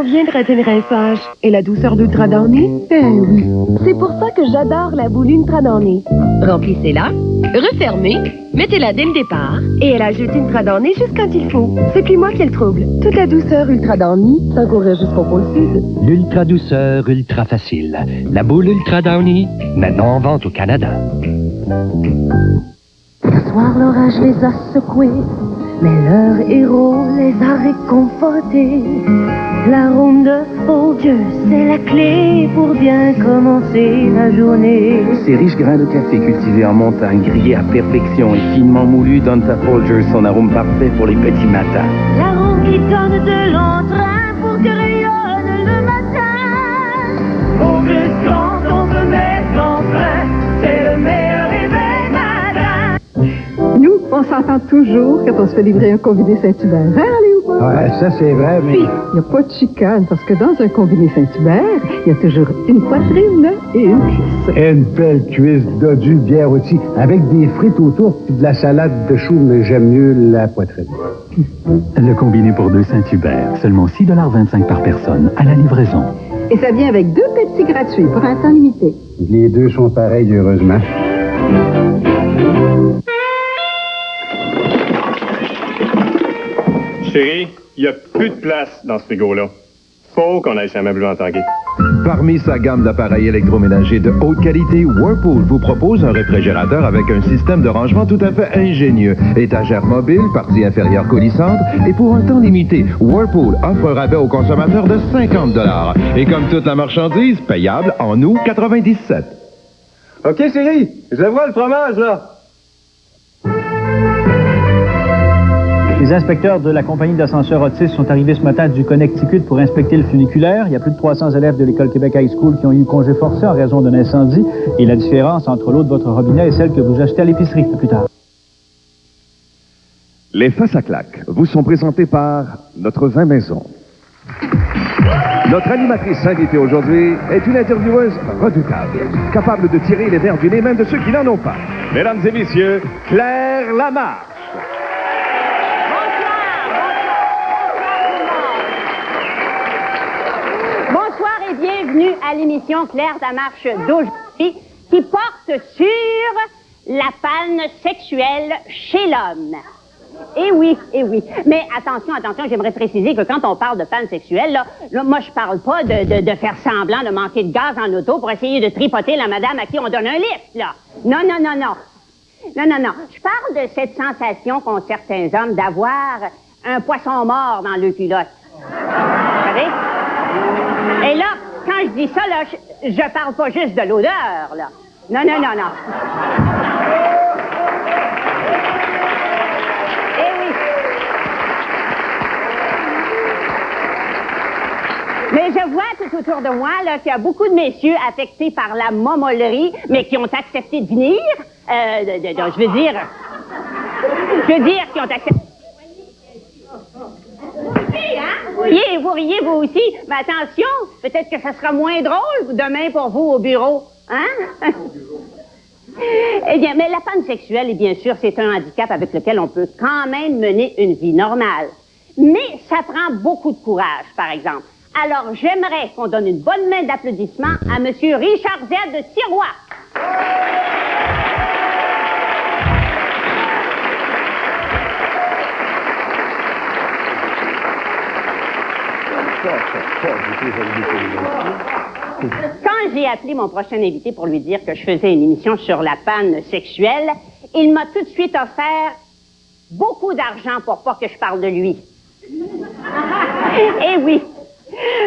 convient de rater le rinçage. Et la douceur d'Ultra Downy? Oui. C'est pour ça que j'adore la boule Ultra Downy. Remplissez-la, refermez, mettez-la dès le départ, et elle ajoute Ultra Downy juste quand il faut. C'est plus moi qui le trouble. Toute la douceur Ultra Downy, sans courir jusqu'au pôle sud. L'ultra douceur, ultra facile. La boule Ultra Downy, maintenant en vente au Canada. Ce soir, l'orage les a secoués, mais leur héros les a réconfortés. L'arôme de Folgers, c'est la clé pour bien commencer la journée. Ces riches grains de café cultivés en montagne, grillés à perfection et finement moulus donnent à Folgers son arôme parfait pour les petits matins. L'arôme qui donne de l'entrain pour que rayonne le matin. Folgers quand on se met en train, c'est le meilleur réveil matin. Nous, on s'entend toujours quand on se fait livrer un combiné Saint-Hubert. Hein, Léopold? Ouais, ça c'est vrai, mais... Puis, il n'y a pas de chicane, parce que dans un combiné Saint-Hubert, il y a toujours une poitrine et une cuisse. Une belle cuisse dodue bien rôtie, avec des frites autour puis de la salade de choux, mais j'aime mieux la poitrine. Le combiné pour deux Saint-Hubert, seulement 6,25 $ par personne, à la livraison. Et ça vient avec 2 Pepsi gratuits pour un temps limité. Les deux sont pareils, heureusement. Chérie, il n'y a plus de place dans ce frigo-là. Faut qu'on aille chez Ameublement Tanguay. Parmi sa gamme d'appareils électroménagers de haute qualité, Whirlpool vous propose un réfrigérateur avec un système de rangement tout à fait ingénieux. Étagère mobile, partie inférieure coulissante, et pour un temps limité, Whirlpool offre un rabais aux consommateurs de 50 $. Et comme toute la marchandise, payable en août 97. OK, chérie, je vois le fromage, là. Les inspecteurs de la compagnie d'ascenseurs autistes sont arrivés ce matin du Connecticut pour inspecter le funiculaire. Il y a plus de 300 élèves de l'école Québec High School qui ont eu congé forcé en raison d'un incendie. Et la différence entre l'eau de votre robinet et celle que vous achetez à l'épicerie plus tard. Les Face à claque vous sont présentés par notre vin maison. Notre animatrice invitée aujourd'hui est une intervieweuse redoutable, capable de tirer les verres du nez même de ceux qui n'en ont pas. Mesdames et messieurs, Claire Lamarche. Bonsoir et bienvenue à l'émission Claire Lamarche d'aujourd'hui qui porte sur la panne sexuelle chez l'homme. Eh oui. Mais attention, j'aimerais préciser que quand on parle de panne sexuelle, là moi, je parle pas de faire semblant de manquer de gaz en auto pour essayer de tripoter la madame à qui on donne un lift, là. Non. Je parle de cette sensation qu'ont certains hommes d'avoir un poisson mort dans le culotte. Vous savez? Et là, quand je dis ça, là, je parle pas juste de l'odeur, là. Non. Mais je vois tout autour de moi là qu'il y a beaucoup de messieurs affectés par la momolerie, mais qui ont accepté de venir. Je veux dire qui ont accepté. Vous riez vous aussi. Mais attention, peut-être que ça sera moins drôle demain pour vous au bureau, hein? Eh bien, mais la panne sexuelle, bien sûr, c'est un handicap avec lequel on peut quand même mener une vie normale. Mais ça prend beaucoup de courage, par exemple. Alors, j'aimerais qu'on donne une bonne main d'applaudissement à M. Richard Z. de Sirois. Quand j'ai appelé mon prochain invité pour lui dire que je faisais une émission sur la panne sexuelle, il m'a tout de suite offert beaucoup d'argent pour pas que je parle de lui. Eh oui.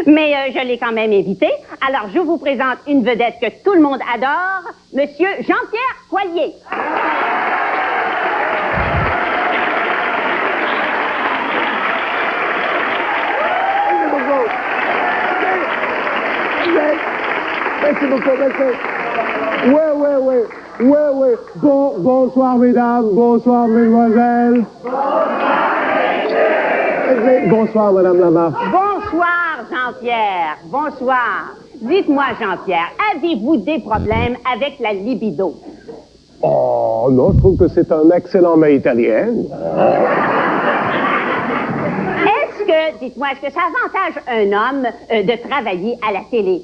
Mais je l'ai quand même invité. Alors, je vous présente une vedette que tout le monde adore, Monsieur Jean-Pierre Coallier. Merci beaucoup, merci. Ouais. Bonsoir, mesdames. Bonsoir, mesdemoiselles. Bonsoir, madame Lamarche. Bonsoir, Jean-Pierre. Bonsoir. Dites-moi, Jean-Pierre, avez-vous des problèmes avec la libido? Oh, non, je trouve que c'est un excellent mets italien. Est-ce que dites-moi, est-ce que ça avantage un homme de travailler à la télé?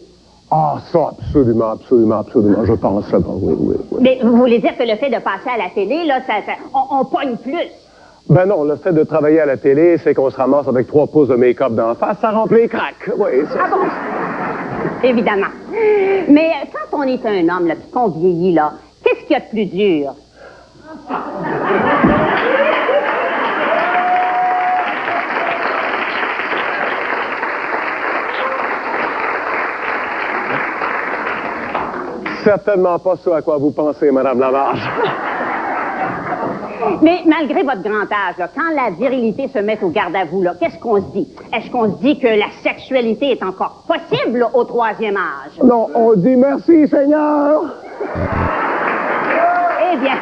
Ah, ça, absolument, je pense pas, oui. Mais vous voulez dire que le fait de passer à la télé, là, on pogne plus? Ben non, le fait de travailler à la télé, c'est qu'on se ramasse avec 3 pouces de make-up d'en face, ça remplit les cracks, oui. Ah bon? Évidemment. Mais quand on est un homme, là, puis qu'on vieillit, là, qu'est-ce qu'il y a de plus dur? Certainement pas ce à quoi vous pensez, Madame Lamarche. Mais malgré votre grand âge, là, quand la virilité se met au garde à vous, là, qu'est-ce qu'on se dit? Est-ce qu'on se dit que la sexualité est encore possible au 3e âge? Non, on dit merci, Seigneur! Eh bien...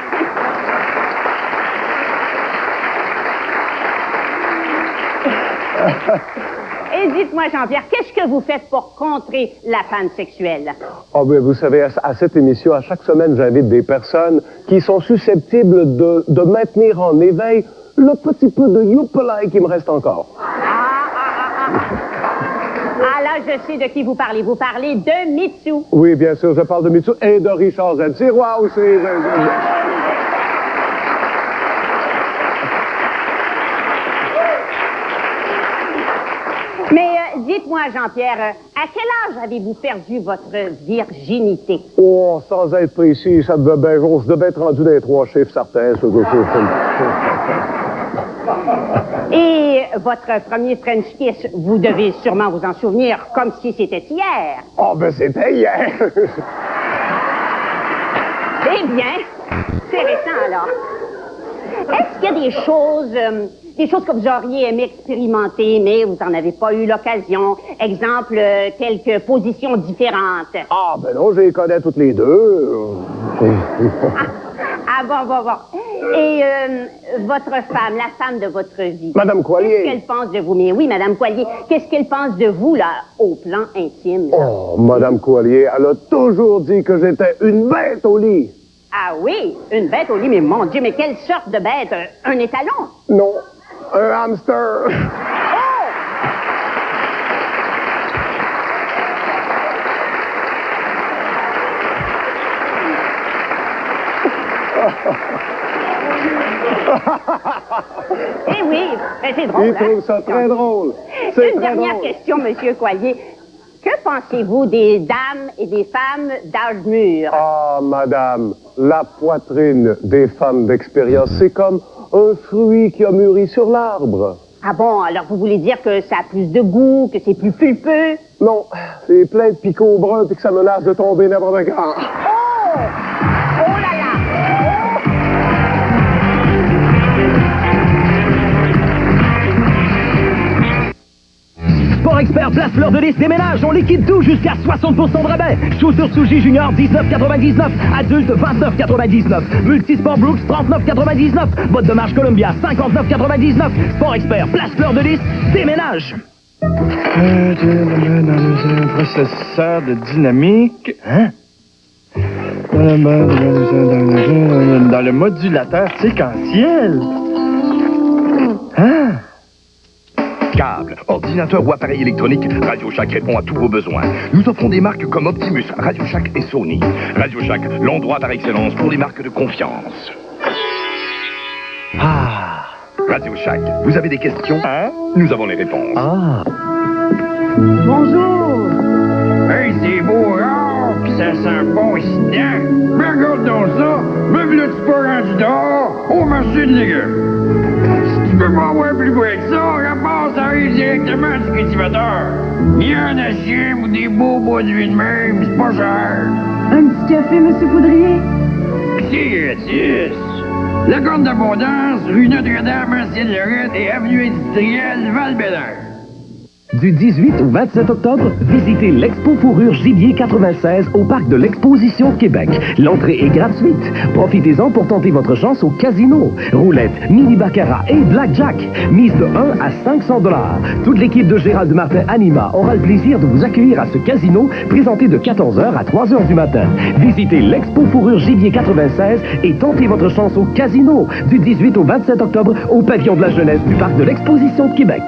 Et dites-moi, Jean-Pierre, qu'est-ce que vous faites pour contrer la panne sexuelle? Ah ben, vous savez, à cette émission, à chaque semaine, j'invite des personnes qui sont susceptibles de maintenir en éveil le petit peu de youpelaï qui me reste encore. Ah là, je sais de qui vous parlez. Vous parlez de Mitsou. Oui, bien sûr, je parle de Mitsou et de Richard Z. Sirois aussi. Mais dites-moi, Jean-Pierre, à quel âge avez-vous perdu votre virginité? Oh, sans être précis, ça devait bien, je devais être rendu dans les 3 chiffres certains. Et votre premier French kiss, vous devez sûrement vous en souvenir comme si c'était hier. Oh, ben c'était hier. Eh bien, c'est récent alors. Est-ce qu'il y a des choses que vous auriez aimé expérimenter, mais vous n'en avez pas eu l'occasion? Exemple, quelques positions différentes. Ah, ben non, je les connais toutes les deux. Bon. Et votre femme, la femme de votre vie. Madame Coilier. Qu'est-ce qu'elle pense de vous? Mais oui, Madame Coilier. Qu'est-ce qu'elle pense de vous, là, au plan intime? Là? Oh, Madame Coilier, elle a toujours dit que j'étais une bête au lit. Ah oui, une bête au lit, mais mon Dieu, mais quelle sorte de bête? Un étalon? Non, un hamster. Eh oui, ben c'est drôle. Il trouve ça très drôle. Une dernière question, Monsieur Coilier. Que pensez-vous des dames et des femmes d'âge mûr? Ah, madame, la poitrine des femmes d'expérience, c'est comme un fruit qui a mûri sur l'arbre. Ah bon, alors vous voulez dire que ça a plus de goût, que c'est plus pulpeux? Non, c'est plein de picots bruns et que ça menace de tomber n'importe quand. Oh! Oh là là! Sport Expert Place Fleur de Lys déménage, on liquide tout jusqu'à 60% de rabais. Chaussures Suji Junior 19,99, adulte 29,99, Multisport Brooks 39,99, bottes de marche Columbia 59,99. Sport Expert Place Fleur de Lys déménage. Dans un processeur de dynamique. Hein? Dans le modulateur séquentiel. Hein? Câble, ordinateur ou appareil électronique, Radio Shack répond à tous vos besoins. Nous offrons des marques comme Optimus, Radio Shack et Sony. Radio Shack, l'endroit par excellence pour les marques de confiance. Ah! Radio Shack, vous avez des questions? Hein? Nous avons les réponses. Ah! Bonjour! Hey, c'est beau, hein? Pis ça sent bon ici dedans. Mais regarde donc ça! Me v'là-tu pas rendu dehors? Au marché de légumes! Si tu peux pas avoir plus beau que ça, repasse, ça arrive directement du cultivateur. Il y a un assiette ou des beaux produits de même, c'est pas cher. Un petit café, Monsieur Poudrier? C'est gratis. La Corne d'Abondance, rue Notre-Dame, Ancienne-Lorette et avenue industrielle Val-Bédard. Du 18 au 27 octobre, visitez l'Expo Fourrure Gibier 96 au parc de l'Exposition Québec. L'entrée est gratuite. Profitez-en pour tenter votre chance au casino. Roulette, mini-baccarat et blackjack. Mise de 1 à 500 $. Toute l'équipe de Gérald Martin Anima aura le plaisir de vous accueillir à ce casino présenté de 14h à 3h du matin. Visitez l'Expo Fourrure Gibier 96 et tentez votre chance au casino du 18 au 27 octobre au pavillon de la jeunesse du parc de l'Exposition de Québec.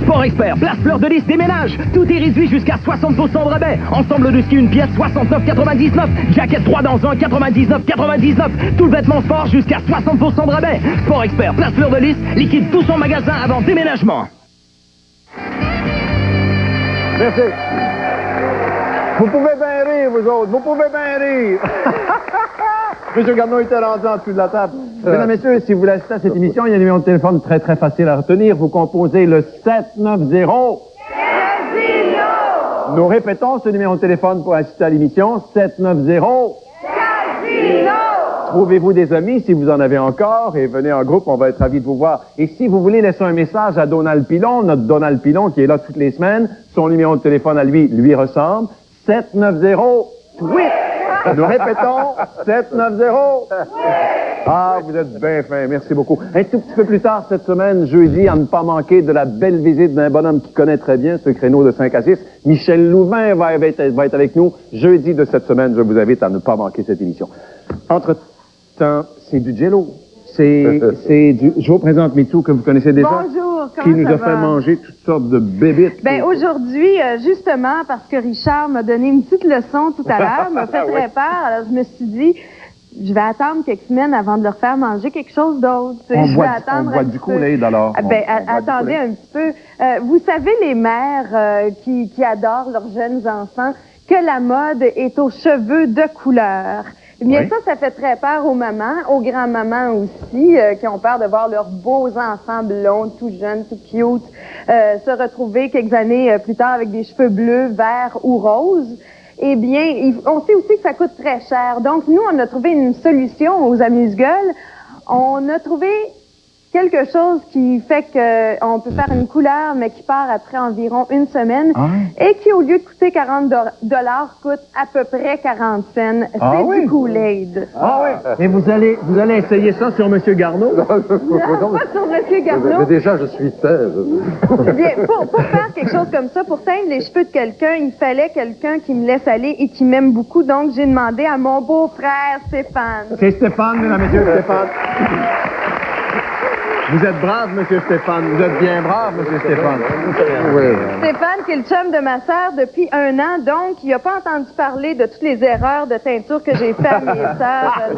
Sport Expert, place Fleur de Lys déménage. Tout est réduit jusqu'à 60% de rabais. Ensemble de ski une pièce, 69,99. Jacket 3 dans 1, 99,99. Tout le vêtement sport jusqu'à 60% de rabais. Sport Expert, place Fleur de Lys, liquide tout son magasin avant déménagement. Merci. Vous pouvez bien rire, vous autres. Vous pouvez bien rire. Monsieur Garneau était rendu en dessous de la table. Mesdames et messieurs, si vous voulez assister à cette émission, il y a un numéro de téléphone très, très facile à retenir. Vous composez le 790. Casino! Nous répétons ce numéro de téléphone pour assister à l'émission. 790. Casino! Trouvez-vous des amis si vous en avez encore et venez en groupe, on va être ravis de vous voir. Et si vous voulez laisser un message à Donald Pilon, notre Donald Pilon qui est là toutes les semaines, son numéro de téléphone à lui ressemble. 790. Tweet! Nous répétons, 790. Ah, vous êtes bien fin, merci beaucoup. Un tout petit peu plus tard cette semaine, jeudi, à ne pas manquer de la belle visite d'un bonhomme qui connaît très bien ce créneau de 5 à 6. Michel Louvain va être avec nous jeudi de cette semaine. Je vous invite à ne pas manquer cette émission. Entre-temps, c'est du jello. Je vous présente Mitsou, que vous connaissez déjà. Bonjour, qui nous a fait manger toutes sortes de bébites. Ben aujourd'hui, justement, parce que Richard m'a donné une petite leçon tout à l'heure, m'a fait très peur, alors je me suis dit, je vais attendre quelques semaines avant de leur faire manger quelque chose d'autre. On boit du Kool-Aid, alors. Attendez un petit peu. Vous savez, les mères qui adorent leurs jeunes enfants, que la mode est aux cheveux de couleur. Eh bien, ça fait très peur aux mamans, aux grands-mamans aussi, qui ont peur de voir leurs beaux enfants blonds, tout jeunes, tout cute, se retrouver quelques années plus tard avec des cheveux bleus, verts ou roses. Eh bien, on sait aussi que ça coûte très cher. Donc, nous, on a trouvé une solution aux amuse-gueules. On a trouvé quelque chose qui fait qu'on peut faire une couleur, mais qui part après environ une semaine, et qui, au lieu de coûter 40 $, coûte à peu près 40 cents. C'est du Kool-Aid. Et vous allez essayer ça sur M. Garneau? Non, pas sur M. Garneau. Mais déjà, je suis tel. Bien, pour faire quelque chose comme ça, pour teindre les cheveux de quelqu'un, il fallait quelqu'un qui me laisse aller et qui m'aime beaucoup. Donc, j'ai demandé à mon beau-frère Stéphane. C'est Stéphane, mesdames et messieurs, Stéphane. Vous êtes brave, M. Stéphane. Vous êtes bien brave, M. Stéphane. Oui. Stéphane, qui est le chum de ma sœur depuis 1 an, donc il n'a pas entendu parler de toutes les erreurs de teinture que j'ai fait à mes sœurs.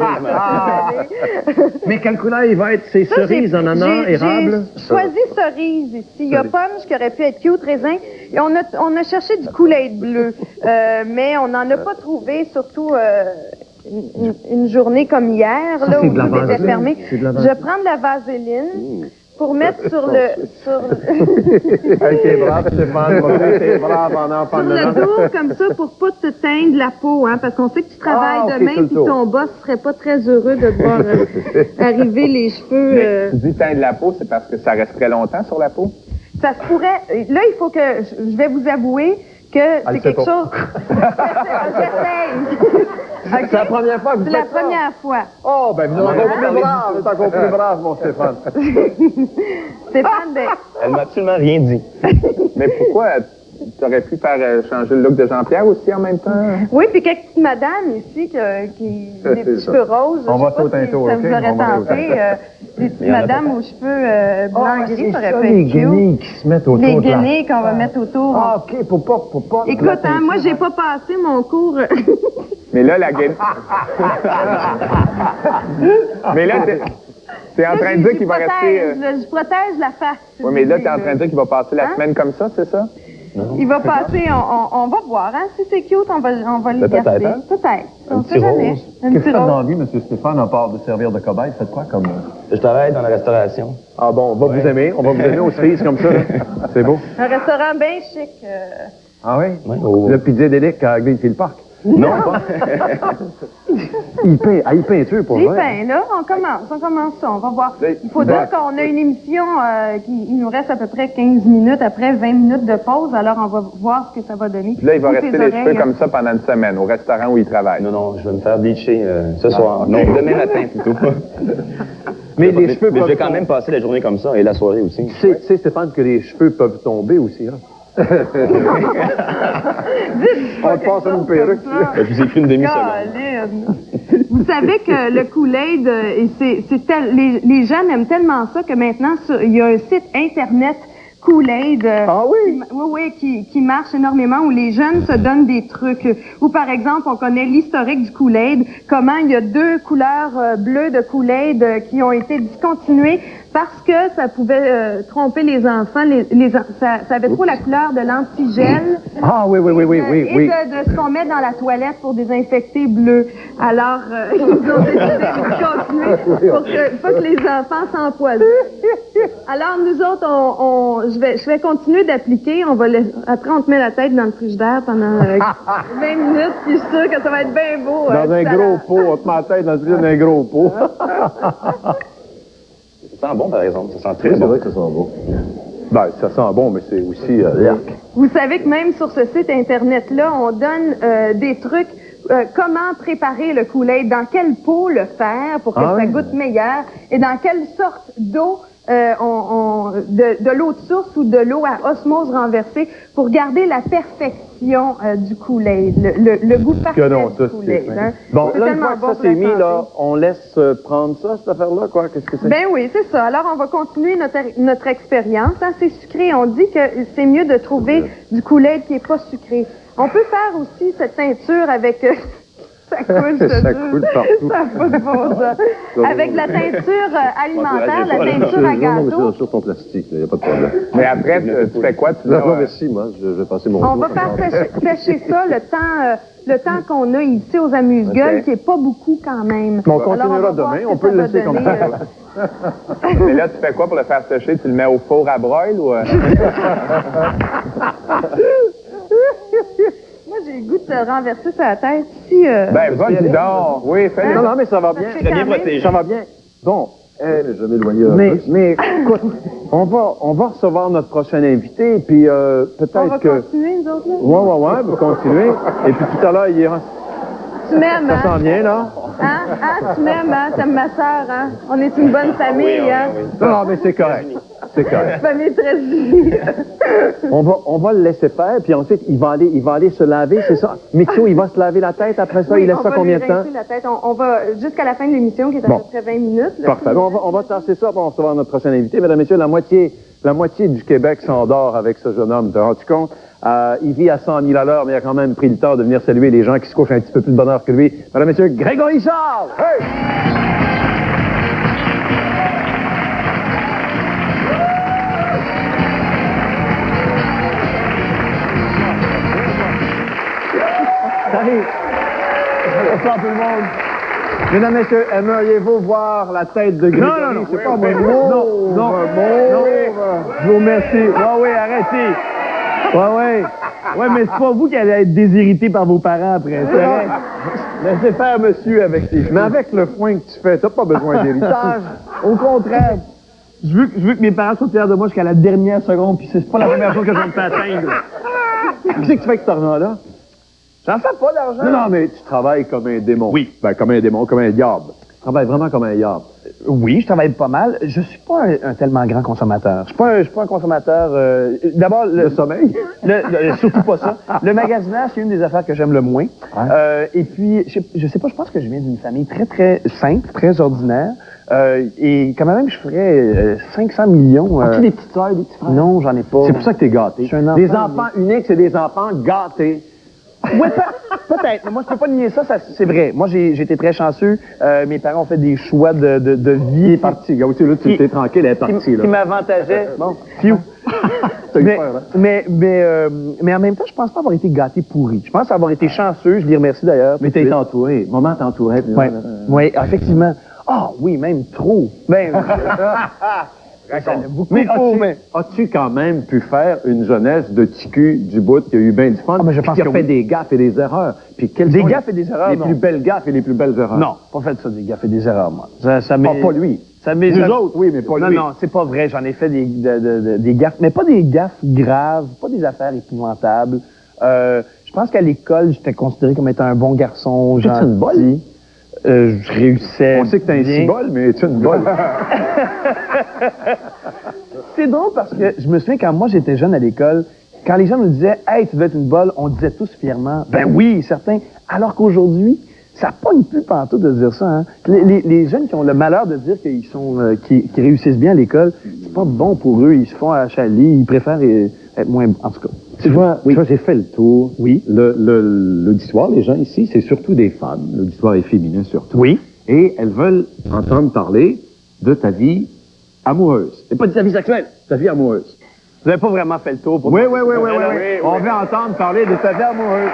Mais quelle couleur il va être? C'est cerise, ananas, érable? J'ai choisi cerise ici. Il y a pomme qui aurait pu être cute, raisin. Et on a cherché du Kool-Aid bleu, mais on n'en a pas trouvé, surtout... Une journée comme hier, là, où tout était fermé. Je prends de la vaseline pour mettre sur le... T'es brave, Stéphane. T'es brave en enfant de le dos, comme ça, pour pas te teindre la peau, hein, parce qu'on sait que tu travailles demain, puis ton boss serait pas très heureux de te voir arriver les cheveux... Tu dis teindre la peau, c'est parce que ça resterait longtemps sur la peau? Ça se pourrait... Là, il faut que... Je vais vous avouer que c'est quelque chose... J'essaye. Okay. C'est la première fois que vous faites ça? C'est la première fois. Oh, ben, vous êtes encore plus brave. Vous êtes encore plus brave, mon Stéphane. Stéphane, Elle m'a absolument rien dit. Mais pourquoi tu aurais pu faire changer le look de Jean-Pierre aussi en même temps? Oui, puis quelques petites madames ici qui ont des petits cheveux roses. On va sauter un tour, ça vous aurait tenté. Des petites madames aux cheveux blancs gris, ça aurait pu être les guenilles qui se mettent autour. Les guenilles qu'on va mettre autour. Ah, OK, pour pas... Écoute, hein, moi, j'ai pas passé mon cours... Mais là, la guenille... Mais là, t'es en train de dire qu'il va rester... Je protège la face. Oui, mais là, t'es en train de dire qu'il va passer la semaine comme ça, c'est ça? Il va passer, on va voir, hein. Si c'est cute, on va le garder. Hein? Peut-être. Un petit rose. Qu'est-ce que tu faites dans la vie, M. Stéphane, à part de servir de cobaye? Faites quoi comme... Je travaille dans la restauration. Ah bon, on va vous aimer. On va vous aimer aux filles comme ça. C'est beau. Un restaurant bien chic. Ah oui? Le pizza d'Élic à Greenfield Park. Non, pas. Il peint-tu pour vrai? Il peint, là. On commence ça. On va voir. Il faut dire qu'on a une émission il nous reste à peu près 15 minutes après 20 minutes de pause. Alors, on va voir ce que ça va donner. Puis là, il va rester les cheveux comme ça pendant une semaine au restaurant où il travaille. Non, je vais me faire bleacher ce soir. Non, demain matin plutôt. Mais les cheveux mais je vais quand même passer la journée comme ça et la soirée aussi. Tu sais, Stéphane, que les cheveux peuvent tomber aussi, hein? On te passe une perruque. Je vous ai pris une demi-seconde. Vous savez que le Kool-Aid, les jeunes aiment tellement ça que maintenant, il y a un site Internet Kool-Aid. Ah oui? Qui marche énormément, où les jeunes se donnent des trucs. Ou par exemple, on connaît l'historique du Kool-Aid, comment il y a 2 couleurs bleues de Kool-Aid qui ont été discontinuées parce que ça pouvait tromper les enfants. Ça avait trop la couleur de l'antigel. Ah oui. Et de ce qu'on met dans la toilette pour désinfecter bleu. Alors, ils ont décidé de continuer pour pas que les enfants s'empoisonnent. Alors, nous autres, je vais continuer d'appliquer. Après, on te met la tête dans le frigidaire pendant 20 minutes, puis je suis sûre que ça va être bien beau. Dans un gros pot, on te met la tête dans le frigidaire d'un gros pot. Ça sent bon, par exemple. Ça sent très bon. C'est vrai que ça sent bon. Ben, ça sent bon, mais c'est aussi Vous savez que même sur ce site Internet-là, on donne des trucs, comment préparer le Kool-Aid, dans quel pot le faire pour que ça goûte meilleur, et dans quelle sorte d'eau, de l'eau de source ou de l'eau à osmose renversée, pour garder la perfection du Kool-Aid, le goût parfait du Kool-Aid. Hein. Bon, là, une fois que ça s'est mis, là, on laisse prendre ça, cette affaire-là, quoi? Qu'est-ce que c'est? Ben oui, c'est ça. Alors, on va continuer notre expérience. Hein. C'est sucré. On dit que c'est mieux de trouver du Kool-Aid qui est pas sucré. On peut faire aussi cette teinture avec... Ça coule, ça coule partout. Ça n'a pas de bon sens. Avec la teinture alimentaire, la teinture à gâteau. Sur ton plastique, il n'y a pas de problème. Mais après, tu fais quoi? Non, merci, moi, je vais passer mon On va faire sécher ça le temps qu'on a ici aux amuse-gueules, qui n'est pas beaucoup quand même. On continuera demain, on peut le laisser comme ça. Mais là, tu fais quoi pour le faire sécher? Tu le mets au four à broil ou... Moi, j'ai le goût de te renverser sur la tête. Ben, vas-y donc. Oui, fais-le. Non, mais ça va bien. Très bien protégé. Ça va bien. Bon. Mais écoute, on va recevoir notre prochain invité, puis peut-être que... On va continuer, nous autres, là? Ouais, on va continuer. Et puis tout à l'heure, il ira... Tu m'aimes, hein? Ça s'en vient, là? Hein? Tu m'aimes, hein? T'aimes ma sœur, hein? On est une bonne famille, hein? Non, mais c'est correct. C'est correct. Famille très unie. On va le laisser faire, puis ensuite, il va aller se laver, c'est ça? Mixo, il va se laver la tête, après ça, il laisse ça combien de temps? La tête. On va jusqu'à la fin de l'émission, qui est à peu près 20 minutes. Là. Parfait. On va tasser ça pour recevoir notre prochain invité. Mesdames et messieurs, la moitié du Québec s'endort avec ce jeune homme. T'as rendu compte? Il vit à 100 000 à l'heure, mais il a quand même pris le temps de venir saluer les gens qui se couchent un petit peu plus de bonheur que lui. Mesdames et messieurs, Grégory Charles! Hey! Salut! Bonsoir tout le monde! Mesdames et messieurs, aimeriez-vous voir la tête de Grégory? Non, c'est pas moi. Non. Je vous remercie. Oui, arrêtez. Ouais, mais c'est pas vous qui allez être déshérité par vos parents après. C'est vrai. Laissez faire monsieur avec ses cheveux. Mais avec le foin que tu fais, t'as pas besoin d'héritage. Au contraire. Je veux que mes parents soient fiers de moi jusqu'à la dernière seconde, puis c'est pas la première chose que je vais me faire atteindre. Qu'est-ce que tu fais avec cet argent-là? J'en fais pas d'argent. Non, mais tu travailles comme un démon. Oui. Ben, comme un démon, comme un diable. Tu travailles vraiment comme un diable. Oui, je travaille pas mal. Je suis pas un tellement grand consommateur. Je suis pas un consommateur... D'abord... Le sommeil? Surtout pas ça. Le magasinage, c'est une des affaires que j'aime le moins. Et puis, je sais pas, je pense que je viens d'une famille très, très simple, très ordinaire. Et quand même, je ferais 500 millions... As-tu des petites sœurs, des petits frères? Non, j'en ai pas. C'est pour ça que t'es gâté. Je suis un enfant des enfants uniques, c'est des enfants gâtés. Oui, peut-être. Mais moi, je peux pas nier ça, c'est vrai. Moi, j'ai été très chanceux. Mes parents ont fait des choix de vie. Il est parti. Là, tu étais tranquille, elle est partie. Qui m'avantageait. Bon, fiou. Mais en même temps, je pense pas avoir été gâté pourri. Je pense avoir été chanceux. Je les remercie d'ailleurs. Mais t'as été entouré. Maman t'entourait. Oui, effectivement. Ah, oui, même trop. Ben, mais as-tu quand même pu faire une jeunesse de ticu du bout qui a eu bien du fun, qui a fait des gaffes et des erreurs? Puis des gaffes et des erreurs, les plus belles gaffes et les plus belles erreurs? Non, pas fait ça, des gaffes et des erreurs, moi. Pas lui. Nous autres, oui, mais pas lui. Non, c'est pas vrai. J'en ai fait des gaffes, mais pas des gaffes graves, pas des affaires épouvantables. Je pense qu'à l'école, j'étais considéré comme étant un bon garçon, gentil. Une bolle? Je réussissais. On sait que t'es un cibole, mais tu es une bolle. C'est drôle parce que je me souviens quand moi j'étais jeune à l'école, quand les gens nous disaient « Hey, tu veux être une bolle », on disait tous fièrement « Ben oui, certain ». Alors qu'aujourd'hui, Ça pogne plus pantoute de dire ça, hein. Les jeunes qui ont le malheur de dire qu'ils sont, qui réussissent bien à l'école, c'est pas bon pour eux. Ils se font achaler, ils préfèrent être moins, en tout cas. Tu vois, j'ai fait le tour. Oui. L'auditoire, les gens ici, c'est surtout des femmes. L'auditoire est féminin surtout. Oui. Et elles veulent entendre parler de ta vie amoureuse. Et pas de ta vie sexuelle, ta vie amoureuse. Vous n'avez pas vraiment fait le tour pour Oui. On veut entendre parler de ta vie amoureuse.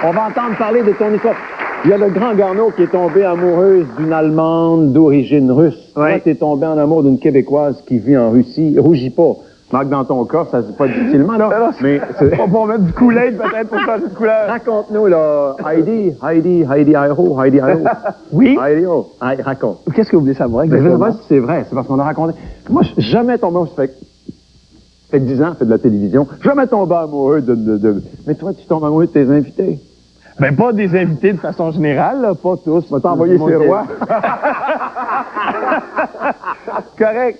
On va entendre parler de ton histoire. Il y a le grand Garneau qui est tombé amoureuse d'une Allemande d'origine russe. Toi, t'es tombé en amour d'une Québécoise qui vit en Russie. Rougis pas. Marc, dans ton corps, ça se dit pas difficilement, là. Mais on va mettre du Kool-Aid peut-être pour changer de couleur. Raconte-nous, là. Heidi Iho. Oui? Heidi Iho. Raconte. Qu'est-ce que vous voulez savoir Je exactement? sais pas si c'est vrai. C'est parce qu'on a raconté. Moi, je suis jamais tombé amoureux. Ça fait 10 ans, je fais de la télévision. Jamais tombé amoureux de... Mais toi, tu tombes amoureux de tes invités. Ben, pas des invités de façon générale, là, pas tous. On va t'envoyer ces rois. Correct.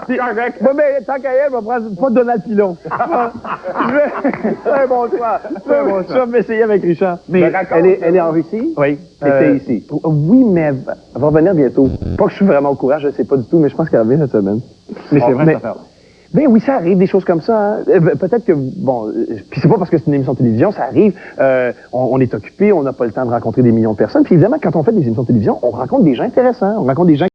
Correct. Moi, mais tant qu'à elle, je vais prendre pas Donald Pilon. Très bon choix. Je vais m'essayer avec Richard. Mais elle est en Russie? Oui. C'était ici? Oui, mais elle va revenir bientôt. Pas que je suis vraiment au courant, je sais pas du tout, mais je pense qu'elle revient cette semaine. Mais c'est vrai, cette affaire. Ben oui, ça arrive, des choses comme ça. Hein. Peut-être que, bon, puis c'est pas parce que c'est une émission de télévision, ça arrive, on est occupé, on n'a pas le temps de rencontrer des millions de personnes. Puis évidemment, quand on fait des émissions de télévision, on rencontre des gens intéressants, on rencontre des gens